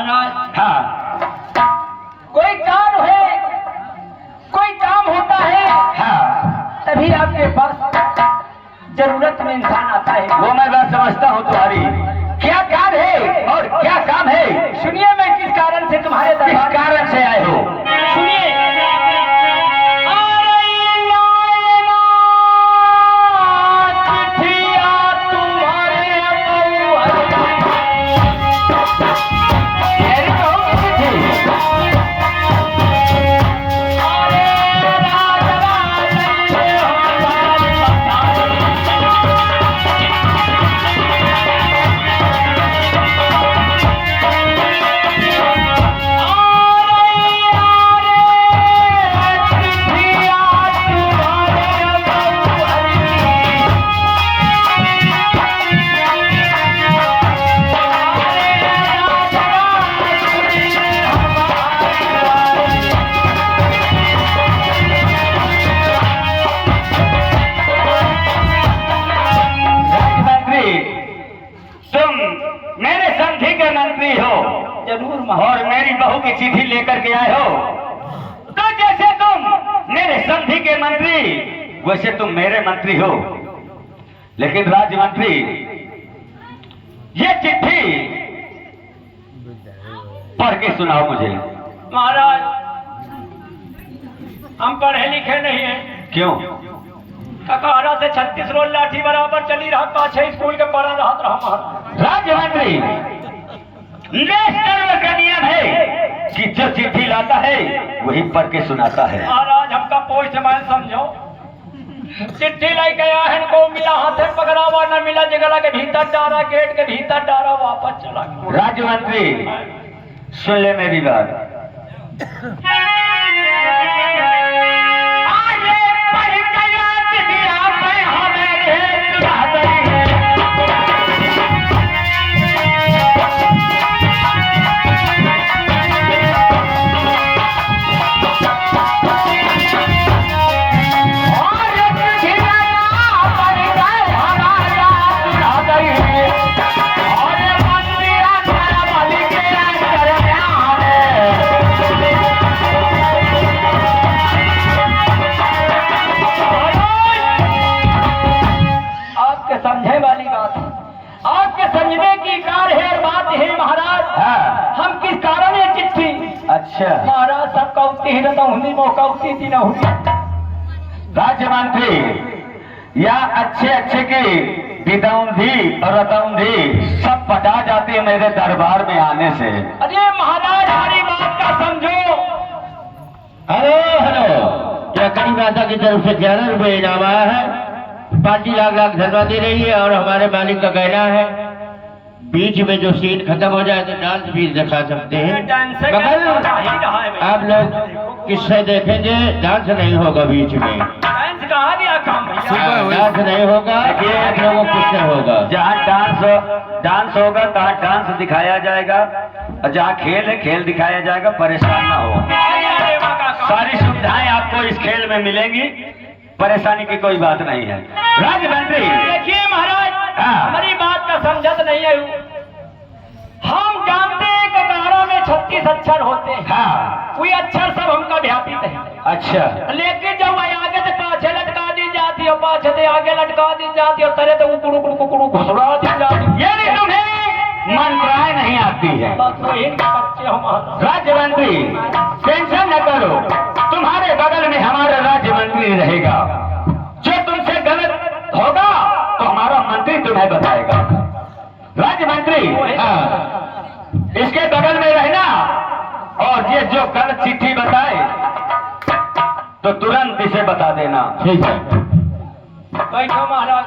महाराज हाँ कोई काम है, कोई काम होता है, हाँ तभी आपके पास जरूरत में इंसान आता है। वो मैं बात समझता हूँ तुम्हारी। क्या काम है और क्या काम है? सुनिए, मैं किस कारण से तुम्हारे किस दरबार कारण से आए हो? सुनिए। और मेरी बहू की चिट्ठी लेकर के आए हो, तो जैसे तुम मेरे संधि के मंत्री वैसे तुम मेरे मंत्री हो। लेकिन राज्य मंत्री, ये चिट्ठी पढ़ के सुनाओ मुझे। महाराज, हम पढ़े लिखे नहीं हैं। क्यों? ककारा से 36 रोज लाठी बराबर चली रहा, पाछे स्कूल के पढ़ा रहा महाराज। राज्य मंत्री, नेशनल का नियम है कि जो चिट्ठी लाता है वही पढ़ के सुनाता है। महाराज, हमका पोस्टमैन समझो। चिट्ठी लेके आया है, को मिला हाथे पकड़ावा, न मिला जगला के भीतर डारा, गेट के भीतर डारा, वापस चला गया। राज्य मंत्री, सुन ले मेरी बात। समझे वाली बात है, आपके समझने की कार है और बात है महाराज। हाँ। हम किस कारण ये चिट्ठी? अच्छा महाराज, सबका उतनी ही रहता हूँ, मौका उतनी थी न हुई। राज्य मंत्री, या अच्छे अच्छे की दिदौंधी और रतौंधी सब पटा जाती है मेरे दरबार में आने से। अरे महाराज, हमारी बात का समझो। हेलो हेलो, क्या कई माता की तरफ से 11 रुपए इनाम आया है? पार्टी लाख लाख धन्यवाद दे रही है और हमारे मालिक का कहना है बीच में जो सीन खत्म हो जाए तो डांस भी दिखा सकते हैं, मगर आप लोग किससे देखेंगे? डांस नहीं होगा बीच में, डांस कहाँ गया काम भैया? डांस नहीं होगा। ये आप लोगों को किससे होगा? जहाँ डांस होगा तहाँ डांस दिखाया जाएगा, और जहाँ खेल है खेल दिखाया जाएगा। परेशान ना हो, सारी सुविधाएं आपको इस खेल में मिलेंगी, परेशानी की कोई बात नहीं है। राज्य मंत्री, देखिए महाराज, हमारी बात का समझत नहीं है। हम जानते हैं कि ककारा में 36 अक्षर होते हैं। हाँ। कोई अक्षर सब हमका व्यापित है। अच्छा, लेकिन जब आगे से पाछे लटका दी जाती है, पाछे से आगे लटका दी जाती है, तरह तो उकुड़ू कुड़ू घुसड़ा दी जाती है। ये तुम्हें मंत्राएं नहीं आती है। बस वही बच्चे हो महाराज। राज्य मंत्री, टेंशन न करो, तुम्हारे बगल में हमारा राज्य मंत्री रहेगा। जो तुमसे गलत होगा तो हमारा मंत्री तुम्हें बताएगा। राज्य मंत्री, इसके बगल में रहना, और ये जो गलत चिट्ठी बताए तो तुरंत इसे बता देना। ठीक है। बैठो महाराज।